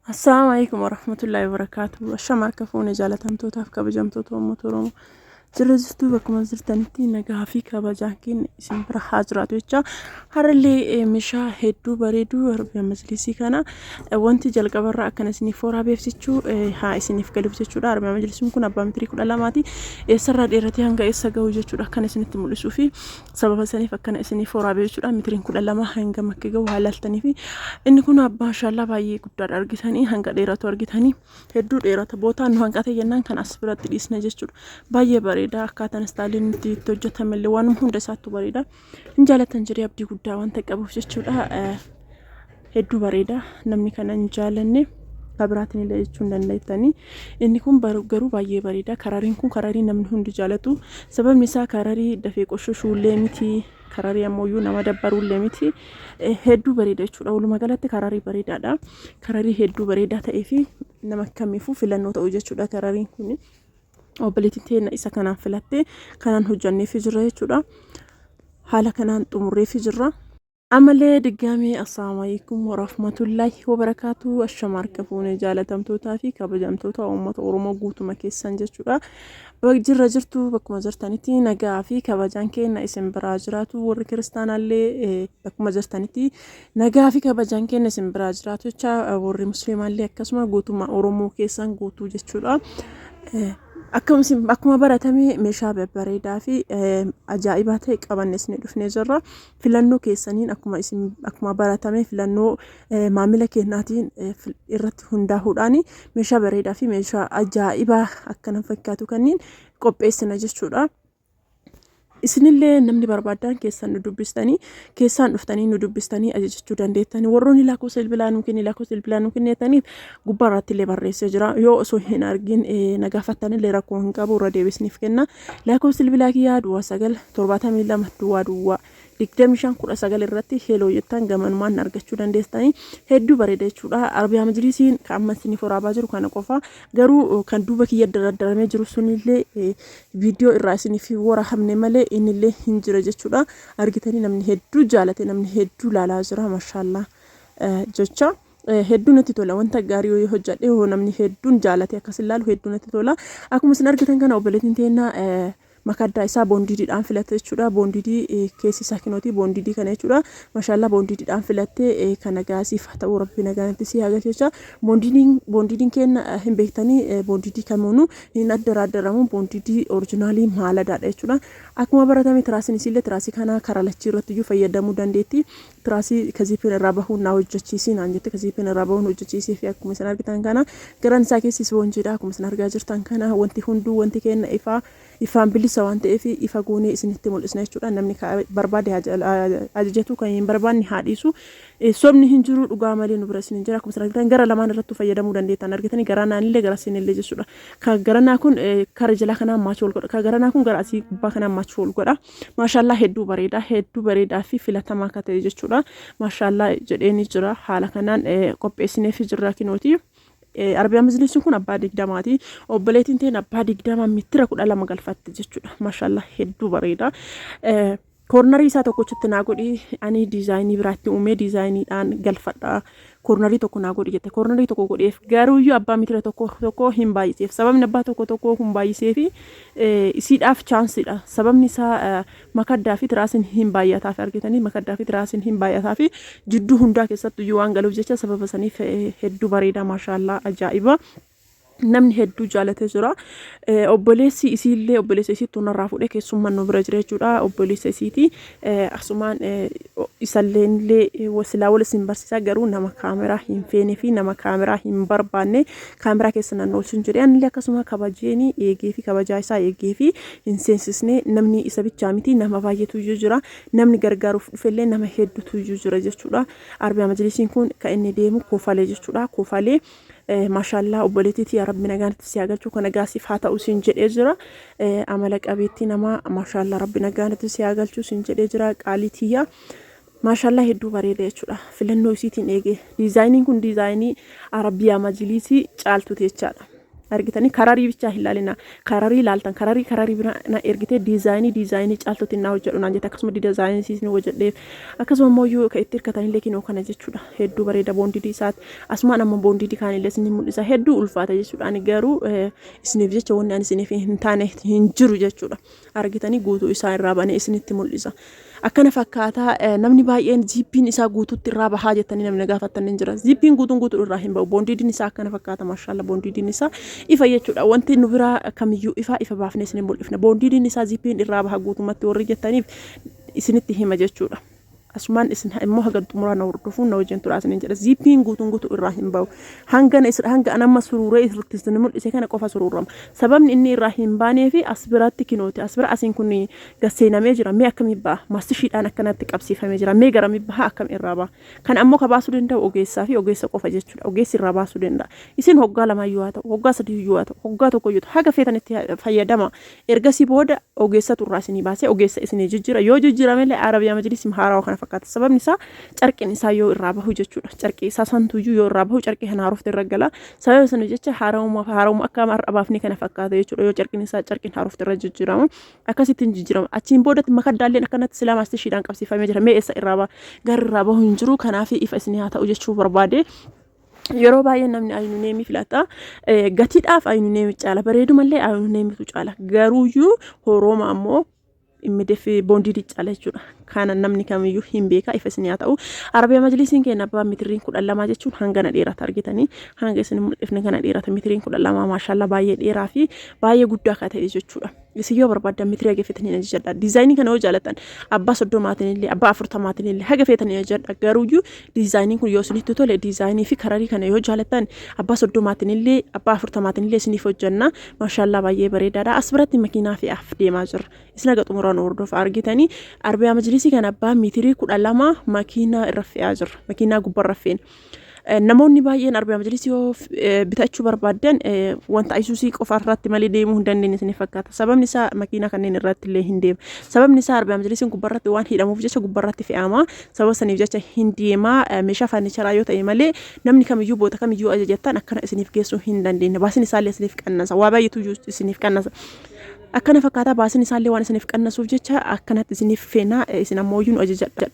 السلام عليكم ورحمة الله وبركاته. الشمع كفوني جالتهم توتاف كبجمتو تومتورو jirtu bakkuma jirtanitti nagaa fi kabajaa keenya isin bira haa jiraatu jecha harallee meeshaa hedduu bareedu Oromiyaa Majlisii kana wanti jalqabarraa akkana isiniif foraa beeksisuu haa isiniif galuuf jechuudha. Oromiyaa Majlisiin kun abbaa mitirii 12ti eessarraa dheeratee hanga eessa gahu jechuudha. Akkana isinitti mul'isuu fi sababa saniif akkana isiniif foraa beeksisuudha. Mitiriin 12 hanga makka gahu haalaltanii fi inni kun abbaa inshallah baay'ee guddaadha argitanii hanga dheeratu argitanii hedduu dheerata bootaan nu hanqate jennaan kan as biratti dhiisna jechuudha. Baay'ee bareeda akkaataan istaaliin itti hojjetamellee waan hunda isaatu bareeda. Hin jaalatan jirii abdii guddaa waan qabuuf jechuudha. Hedduu bareeda namni kana hin jaalanne kabiraatiin illee jechuun dandeettanii. Inni kun garuu baay'ee bareeda. Karariin kun kararii namni hundi jaalatu. Sababni isaa kararii dafee qoshoshuullee miti. Kararii ammoo nama dabbaruullee miti. Hedduu bareeda jechuudha. Walumaa galatti kararii bareedaadha. Kararii hedduu bareedaa ta'ee fi nama kamiifuu filannoo ta'u jechuudha karariin kun. Obboleettiin teenya isa kanaan filattee kanaan hojjannee fi jirra jechuudha. Haala kanaan xumurree fi jirra. Amalee diggaamee assalamu alaykum warahmatullahi wabarakatuh. Ashamarka kafuune jaalatamtootaa fi kabajamtoota uummata Oromoo guutuma keessan jechuudha. Jirra jirtu bakkuma jirtanitti nagaa fi kabajaan keenya isin biraa jiraatu. Warri kiristaanaallee bakkuma jirtanitti nagaa fi kabajaan keenya isin biraa jiraatu jecha warri musliimaallee akkasuma guutuma Oromoo keessan guutuu jechuudha. Akkuma baratame meeshaa babbareedaa fi ajaa'ibaa ta'e qabannes ni dhufnee jirra. Filannoo keessaniin akkuma baratame filannoo maamila keenyaatiin irratti hundaa'uudhaan meeshaa bareedaa fi meeshaa ajaa'ibaa akkana fakkaatu kanneen qopheessina jechuudha. Isinillee namni barbaadan keessan nu dubbistanii keessan dhuftanii nu dubbistanii ajajachuu dandeettanii warroonni lakkoofsa bilbilaa nu kenneetaniif gubbaarratti illee barreessee jira. Yoo osoo hin argin nagaafattanillee rakkoo hin qabu irra deebisniif kenna. Lakkoofsa bilbilaa kiyyaa duwwaa 972 duwwaa 2519 irratti heeloo jettan gamanumaan argachuu dandeessanii hedduu bareeda jechuudha. Oromiyaa Majlisiin kan amma isiniif waraabaa jiru kana qofa garuu kan duuba kiyya daradaramee jiru sunillee viidiyoo irraa isiniif waraabne malee innillee hin jira jechuudha. Argitanii namni hedduu jaalate namni hedduu laalaa jira mashallah jecha hedduu natti tola wanta gaarii yoo hojjadhe namni hedduun jaalate akkas ilaalu hedduu natti tola. Akkuma isin argitan kana obboleettiin teenya makaddaa isaa boondiidhaan filatte jechuudha. Boondiidii keessi isaa kinooti boondiidii kana jechuudha. Mashallah boondiidhaan filatte kana gaasiif ta'u rabbi nagaatti si agarsiisa. Boondiidiin keenya hin beektanii boondiidii kamiinuu hin addaramu boondiidii oriijinaalii maaladaadha jechuudha. Akkuma baratame tiraasiin isillee tiraasii kana karaa lachii irratti iyyuu fayyadamuu dandeetti. Tiraasii kaziipiin irraa bahuun na hojjechiisiin aan jette kaziipiin irraa bahuun hojjechiisee fi akkuma isin argitan kana garaan isaa keessi ispoonjiidha. Akkuma isin argaa jirtan kana wanti hunduu wanti keenya ifaan bilisa waan ta'eef ifa goonee isinitti mul'isna jechuudha. Namni barbaade ajajatu kan hin barbaanne haadhisu sobni hin jiru dhugaa malee nu bira isin jira. Akkuma isin argitan gara lamaan irratti fayyadamuu dandeettan argitanii garaanaanillee gara isinillee jechuudha. Ka garanaa kun kara jalaa kanaan maachi ol godha. Ka garanaa kun gara asii gubbaa kanaan maachi ol godha. Maashaallah hedduu bareedaa fi filatamaa akka ta'e jechuudha. Maashaallah jedheeni jira haala kanaan qopheessinee fi jirra kinooti. Oromiyaa Majlisiin kun abbaa 20ti. Obboleettiin teenya abbaa 20 mitira 12 galfatte jechuudha. Maashaallah hedduu bareeda. Koornarii isaa tokkochitti naa godhi ani diizaayinii biraatti uumee diizaayiniidhaan galfadha. Koornarii tokko naa godhi jette. Koornarii tokko godheef garuu iyyuu abbaa mitira tokko hin baay'iseef. Sababni abbaa tokko hin baay'iseef isiidhaaf chaansiidha. Sababni isaa makaddaa fi tiraasiin hin baay'ataaf argitanii makaddaa fi tiraasiin hin baay'ataaf jidduu hundaa keessatti iyyuu waan galuuf jecha sababa saniif hedduu bareeda maashaallah ajaa'iba. Namni hedduu jaalatee jira. Obboleessi isiillee obboleessa isiitti narraa fuudhee keessummaan nu bira jira jechuudha. Obboleessa isiiti asumaan isaallee wasilaa wal isin barsiisaa garuu nama kaameraa hin feene fi nama kaameraa hin barbaanne kaameraa keessa naannolchuun jedhee anillee akkasuma kabajeeni eegee fi kabajaa isaa eegee fi hin seensisne namni isa bichaa miti nama baay'eetu iyyuu jira. Namni gargaaruuf dhufellee nama hedduutu iyyuu jira jechuudha. Oromiyaa Majlisiin kun kan inni deemu Kofalee jechuudha. Kofalee maashaallah obboleettii rabbi nagaatti si agalchu kana gaasiif haa ta'u siin jedhee jira. Amala qabeetti nama maashaallah rabbi nagaatti si agalchu siin jedhee jira. Qaalitiyyaa maashaallah hedduu bareeda jechuudha. Filannoo isiitiin eegee diizaayiniin kun diizaayinii Oromiyaa Majlisii caaltu jechaadha. argitanii kararii bichaa hin laalina kararii laaltan kararii bira na ergite diizaayinii caaltuutti na hojjedhu naan jette akkasuma diizaayinii siisni hojjedheef akkasuma immoo ka itti hirkatanii kinoo kana jechuudha hedduu bareeda boondidii isaati asumaan amma boondidii kaanillee isin mul'isa hedduu ulfaata jechuudha ani garuu isiniif jecha wanni ani isiniif hin taane hin jiru jechuudha argitanii guutuu isaa irraa banee isinitti mul'isa akkana fakkaataa namni baay'een ziippiin isaa guutuutti irraa bahaa jettanii namni gaafattan hin jira ziippiin guutuu irraa hin bahu boondidiin isaa akkana fakkaata maashaallah boondidiin isaa ifa jechuudha wanti nu biraa kamiyyuu ifa baafnee isin mul'ifna boondidiin isaa ziippiin irraa baha guutumatti warri jettaniif isinitti hima jechuudha asumaan isin immoo haga xumuraa na hordofuun na wajjin turaa isin jedha ziippiin guutuu irraa hin bahu hanga anamma sururee irratti isin mul'ise kana qofa sururama sababni inni irraa hin baanee fi as biraatti kinooti as bira asiin kun gasseenamee jira mee akkami ba'a mastishiidhaan akkanatti qabsiifamee jira mee garami baha akkam irraa ba'a kan ammoo ka baasuu danda'u ogeessaa fi ogeessa qofa jechuudha ogeessi irraa baasuu danda'a isin hoggaa lama yoo ta'u hoggaa sadii yoo ta'u hoggaa tokko yoo ta'u haga feetanitti fayyadama ergasii booda ogeessatu irraa isinii baasee ogeessa isinii jijjiira yoo jijjiiramellee arabiyaa majlisim haaraa kana fakkaata sababni isaa carqiin isaa yoo irraa bahu jechuudha carqii isaa santuyyuu yoo irraa bahu carqii kana haarofte irra gala sababa sana jecha haaromuma akka har'a baafne kana fakkaata jechuudha yoo carqiin isaa carqiin haarofte irra jijjiirama akkasittiin jijjiirama achiin boodatti makaddaalleen akkanatti silaa mastishiidhaan qabsiifamee jira mee eessa irraa baha garri irraa bahu hin jiru kanaaf ifa isinii haa ta'u jechuu barbaade yeroo baay'ee namni ayuneemii filata gatiidhaaf ayuneemii caala bareedumallee ayuneemitu caala garuuyyuu horooma ammoo immideef boondidii caala jechuudha kana namni kamiyyuu hin beeka ifa isin haa ta'u arabiyaa majlisiin keenya abbaa mitiriin 12 jechuun hangana dheerata argitanii hanga isin mul'ifne kana dheerata mitiriin 12 maashaallah baay'ee dheeraa fi baay'ee guddaa akka ta'e jechuudha isin yoo barbaadan mitirii haga feetanii ajajadha diizaayinii kana yoo jaalatan abbaa 30 illee abbaa 40 illee haga feetanii ajajadha garuuyyuu diizaayiniin kun yoo isinitti tole diizaayinii fi kararii kana yoo jaalatan abbaa 30 illee abbaa 40 illee isiniif hojjanna maashaallah baay'ee bareedaadha as biratti makiinaa fe'aaf deemaa jirra isin haga xumuraan hordofa argitanii arabiyaa majlisii kana abbaa mitirii 12 makiinaa irra fe'aa jirra makiinaa gubbarra fe'en namoonni baay'een arabiyaa majlisii yoo bitachuu barbaadan wanta ayisuusii qofa irratti malee deemuu hin dandeenye isiniif fakkaata sababni isaa makiinaa kanneen irratti illee hin deema sababni isaa arabiyaa majlisiin gubbarratti waan hidhamuuf jecha gubbarratti fe'ama sababa saniif jecha hin deema meeshaa farniicharaa yoo ta'e malee namni kamiyyuu boota kamiyyuu ajajattan akkana isiniif geessuu hin dandeenye baasiin isaallee isiniif qannasa waa baay'eetu isiniif qannasa akkana fakkaata baasiin isaallee waan isiniif qannasuuf jecha akkanatti isiniif feenaa isin ammoo ajajadha